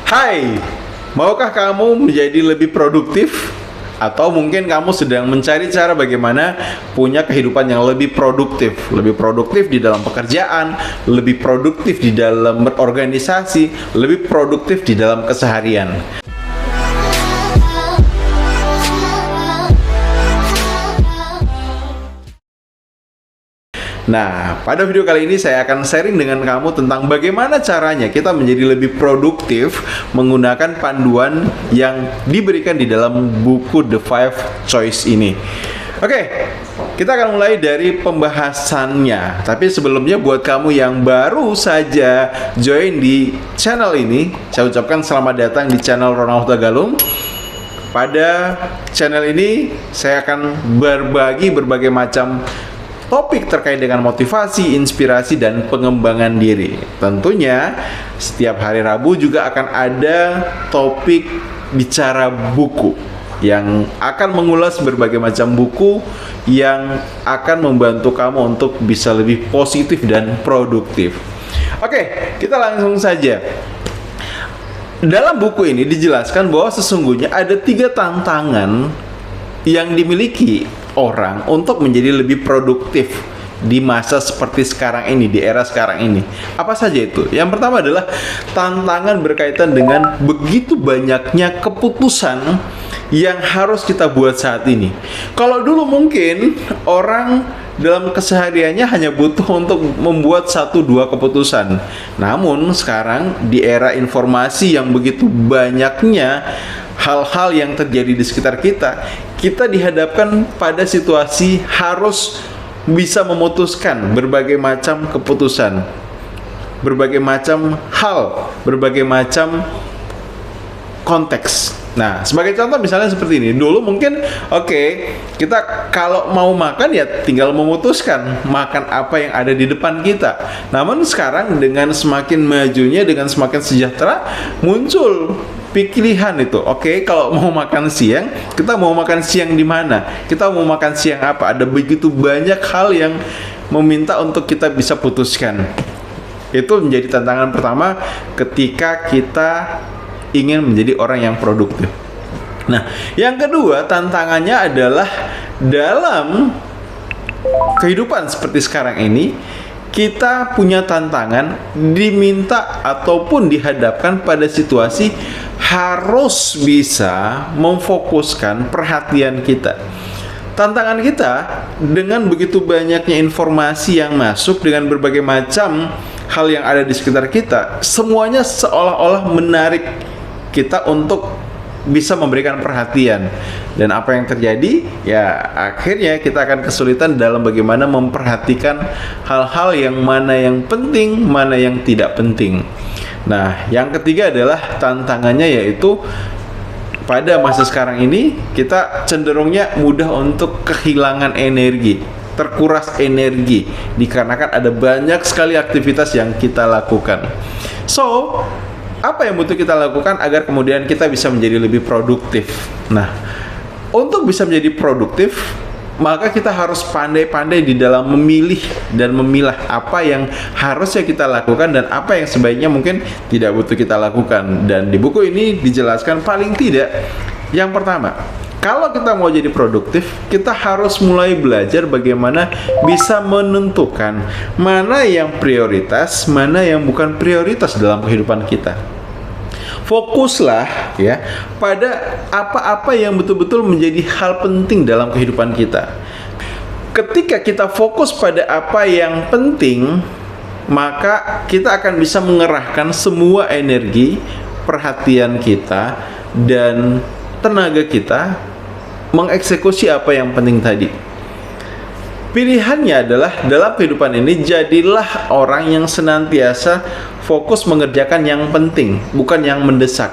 Hai, maukah kamu menjadi lebih produktif? Atau mungkin kamu sedang mencari cara bagaimana punya kehidupan yang lebih produktif. Lebih produktif di dalam pekerjaan, lebih produktif di dalam berorganisasi, lebih produktif di dalam keseharian. Nah, pada video kali ini saya akan sharing dengan kamu tentang bagaimana caranya kita menjadi lebih produktif menggunakan panduan yang diberikan di dalam buku The Five Choice ini. Oke, kita akan mulai dari pembahasannya. Tapi sebelumnya buat kamu yang baru saja join di channel ini, saya ucapkan selamat datang di channel Ronald Huta Galung. Pada channel ini saya akan berbagi berbagai macam topik terkait dengan motivasi, inspirasi, dan pengembangan diri. Tentunya setiap hari Rabu juga akan ada topik bicara buku yang akan mengulas berbagai macam buku yang akan membantu kamu untuk bisa lebih positif dan produktif. Oke, kita langsung saja. Dalam buku ini dijelaskan bahwa sesungguhnya ada 3 tantangan yang dimiliki orang untuk menjadi lebih produktif di masa seperti sekarang ini, di era sekarang ini. Apa saja itu? Yang pertama adalah tantangan berkaitan dengan begitu banyaknya keputusan yang harus kita buat saat ini. Kalau dulu mungkin orang dalam kesehariannya hanya butuh untuk membuat 1-2 keputusan. Namun sekarang di era informasi yang begitu banyaknya hal-hal yang terjadi di sekitar kita, kita dihadapkan pada situasi harus bisa memutuskan berbagai macam keputusan, berbagai macam hal, berbagai macam konteks. Nah, sebagai contoh misalnya seperti ini. Dulu mungkin kita kalau mau makan ya tinggal memutuskan makan apa yang ada di depan kita. Namun sekarang dengan semakin majunya, dengan semakin sejahtera, muncul pilihan itu. Kalau mau makan siang, kita mau makan siang di mana? Kita mau makan siang apa? Ada begitu banyak hal yang meminta untuk kita bisa putuskan. Itu menjadi tantangan pertama ketika kita ingin menjadi orang yang produktif. Nah, yang kedua tantangannya adalah dalam kehidupan seperti sekarang ini, kita punya tantangan diminta ataupun dihadapkan pada situasi harus bisa memfokuskan perhatian kita. Tantangan kita dengan begitu banyaknya informasi yang masuk dengan berbagai macam hal yang ada di sekitar kita, semuanya seolah-olah menarik kita untuk bisa memberikan perhatian. Dan apa yang terjadi? Ya akhirnya kita akan kesulitan dalam bagaimana memperhatikan hal-hal yang mana yang penting, mana yang tidak penting. Nah, yang ketiga adalah tantangannya yaitu pada masa sekarang ini kita cenderungnya mudah untuk kehilangan energi, terkuras energi dikarenakan ada banyak sekali aktivitas yang kita lakukan. So, apa yang butuh kita lakukan agar kemudian kita bisa menjadi lebih produktif? Nah, untuk bisa menjadi produktif, maka kita harus pandai-pandai di dalam memilih dan memilah apa yang harusnya kita lakukan dan apa yang sebaiknya mungkin tidak butuh kita lakukan. Dan di buku ini dijelaskan paling tidak, yang pertama, kalau kita mau jadi produktif, kita harus mulai belajar bagaimana bisa menentukan mana yang prioritas, mana yang bukan prioritas dalam kehidupan kita. Fokuslah ya pada apa-apa yang betul-betul menjadi hal penting dalam kehidupan kita. Ketika kita fokus pada apa yang penting, maka kita akan bisa mengerahkan semua energi, perhatian kita, dan tenaga kita mengeksekusi apa yang penting tadi. Pilihannya adalah dalam kehidupan ini jadilah orang yang senantiasa fokus mengerjakan yang penting, bukan yang mendesak.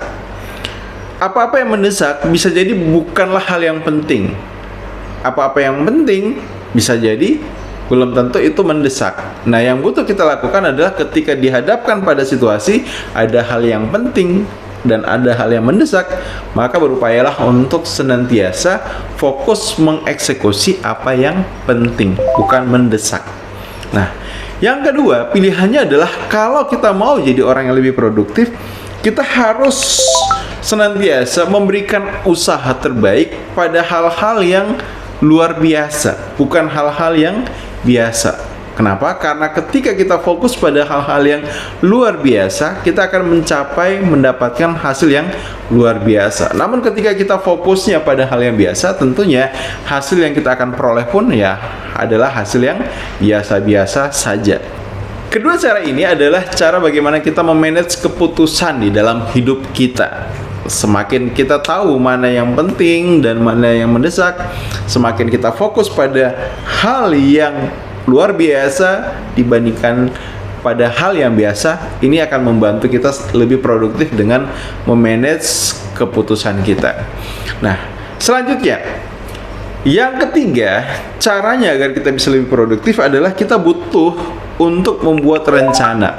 Apa-apa yang mendesak bisa jadi bukanlah hal yang penting. Apa-apa yang penting bisa jadi belum tentu itu mendesak. Nah, yang butuh kita lakukan adalah ketika dihadapkan pada situasi ada hal yang penting dan ada hal yang mendesak, maka berupayalah untuk senantiasa fokus mengeksekusi apa yang penting, bukan mendesak. Nah, yang kedua, pilihannya adalah kalau kita mau jadi orang yang lebih produktif, kita harus senantiasa memberikan usaha terbaik pada hal-hal yang luar biasa, bukan hal-hal yang biasa. Kenapa? Karena ketika kita fokus pada hal-hal yang luar biasa, kita akan mendapatkan hasil yang luar biasa. Namun ketika kita fokusnya pada hal yang biasa, tentunya hasil yang kita akan peroleh pun ya adalah hasil yang biasa-biasa saja. Kedua cara ini adalah cara bagaimana kita memanage keputusan di dalam hidup kita. Semakin kita tahu mana yang penting dan mana yang mendesak, semakin kita fokus pada hal yang luar biasa dibandingkan pada hal yang biasa, ini akan membantu kita lebih produktif dengan memanage keputusan kita. Nah, selanjutnya, yang ketiga, caranya agar kita bisa lebih produktif adalah kita butuh untuk membuat rencana.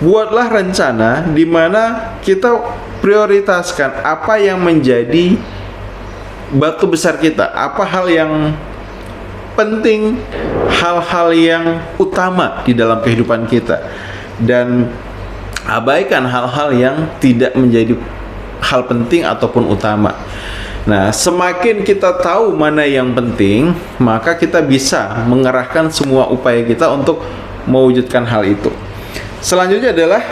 Buatlah rencana di mana kita prioritaskan apa yang menjadi batu besar kita, apa hal yang penting, hal-hal yang utama di dalam kehidupan kita, dan abaikan hal-hal yang tidak menjadi hal penting ataupun utama. Nah, semakin kita tahu mana yang penting, maka kita bisa mengerahkan semua upaya kita untuk mewujudkan hal itu. Selanjutnya adalah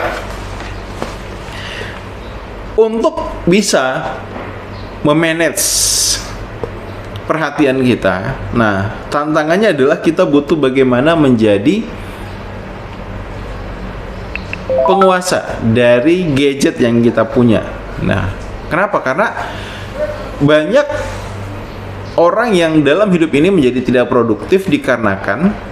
untuk bisa memanage perhatian kita. Nah, tantangannya adalah kita butuh bagaimana menjadi penguasa dari gadget yang kita punya. Nah, kenapa? Karena banyak orang yang dalam hidup ini menjadi tidak produktif dikarenakan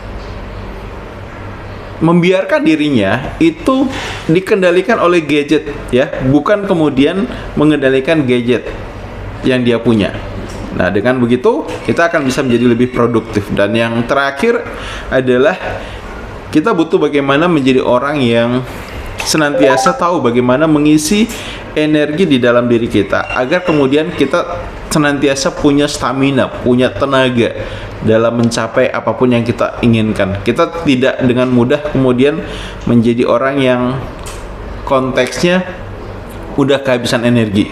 membiarkan dirinya itu dikendalikan oleh gadget, ya, bukan kemudian mengendalikan gadget yang dia punya. Nah, dengan begitu kita akan bisa menjadi lebih produktif. Dan yang terakhir adalah kita butuh bagaimana menjadi orang yang senantiasa tahu bagaimana mengisi energi di dalam diri kita, agar kemudian kita senantiasa punya stamina, punya tenaga dalam mencapai apapun yang kita inginkan. Kita tidak dengan mudah kemudian menjadi orang yang konteksnya udah kehabisan energi.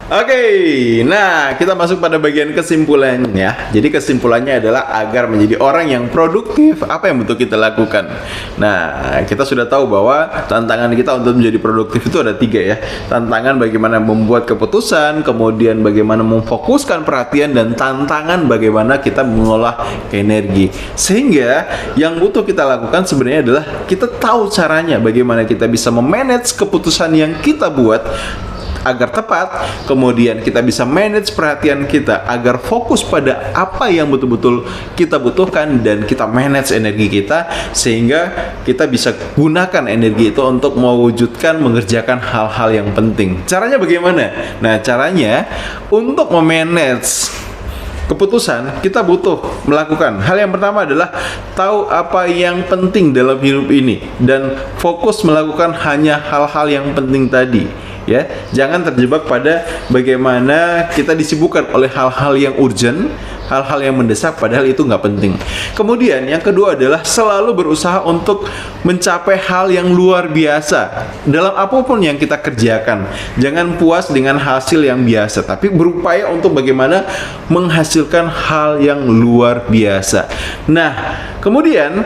Oke, nah kita masuk pada bagian kesimpulannya. Jadi kesimpulannya adalah agar menjadi orang yang produktif, apa yang butuh kita lakukan? Nah, kita sudah tahu bahwa tantangan kita untuk menjadi produktif itu ada 3 ya. Tantangan bagaimana membuat keputusan, kemudian bagaimana memfokuskan perhatian, dan tantangan bagaimana kita mengolah energi. Sehingga yang butuh kita lakukan sebenarnya adalah kita tahu caranya bagaimana kita bisa memanage keputusan yang kita buat agar tepat, kemudian kita bisa manage perhatian kita agar fokus pada apa yang betul-betul kita butuhkan, dan kita manage energi kita sehingga kita bisa gunakan energi itu untuk mewujudkan, mengerjakan hal-hal yang penting. Caranya bagaimana? Nah, caranya untuk memanage keputusan, kita butuh melakukan hal yang pertama adalah tahu apa yang penting dalam hidup ini dan fokus melakukan hanya hal-hal yang penting tadi. Ya, jangan terjebak pada bagaimana kita disibukkan oleh hal-hal yang urgent, hal-hal yang mendesak, padahal itu nggak penting. Kemudian yang kedua adalah selalu berusaha untuk mencapai hal yang luar biasa dalam apapun yang kita kerjakan. Jangan puas dengan hasil yang biasa, tapi berupaya untuk bagaimana menghasilkan hal yang luar biasa. Nah, kemudian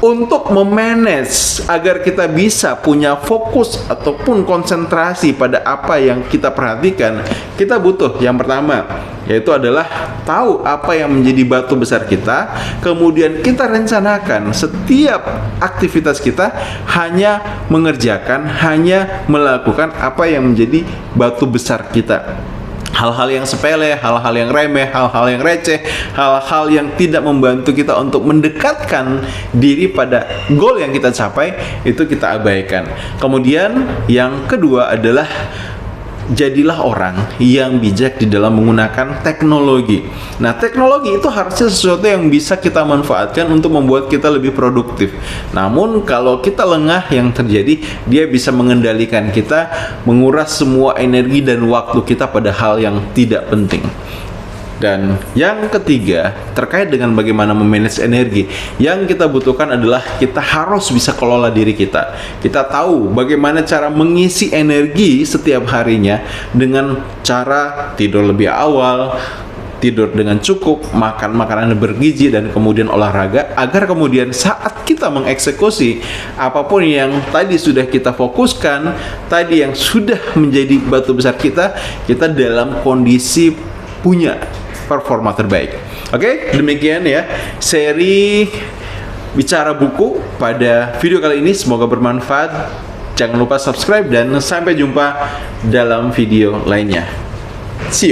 untuk memanage agar kita bisa punya fokus ataupun konsentrasi pada apa yang kita perhatikan, kita butuh yang pertama, yaitu adalah tahu apa yang menjadi batu besar kita, kemudian kita rencanakan setiap aktivitas kita hanya mengerjakan, hanya melakukan apa yang menjadi batu besar kita. Hal-hal yang sepele, hal-hal yang remeh, hal-hal yang receh, hal-hal yang tidak membantu kita untuk mendekatkan diri pada goal yang kita capai, itu kita abaikan. Kemudian yang kedua adalah jadilah orang yang bijak di dalam menggunakan teknologi. Nah, teknologi itu harusnya sesuatu yang bisa kita manfaatkan untuk membuat kita lebih produktif. Namun kalau kita lengah, yang terjadi dia bisa mengendalikan kita, menguras semua energi dan waktu kita pada hal yang tidak penting. Dan yang ketiga, terkait dengan bagaimana memanage energi, yang kita butuhkan adalah kita harus bisa kelola diri kita. Kita tahu bagaimana cara mengisi energi setiap harinya dengan cara tidur lebih awal, tidur dengan cukup, makan makanan bergizi, dan kemudian olahraga, agar kemudian saat kita mengeksekusi apapun yang tadi sudah kita fokuskan, tadi yang sudah menjadi batu besar kita dalam kondisi punya performa terbaik. Oke, demikian ya seri bicara buku pada video kali ini, semoga bermanfaat. Jangan lupa subscribe dan sampai jumpa dalam video lainnya. See you.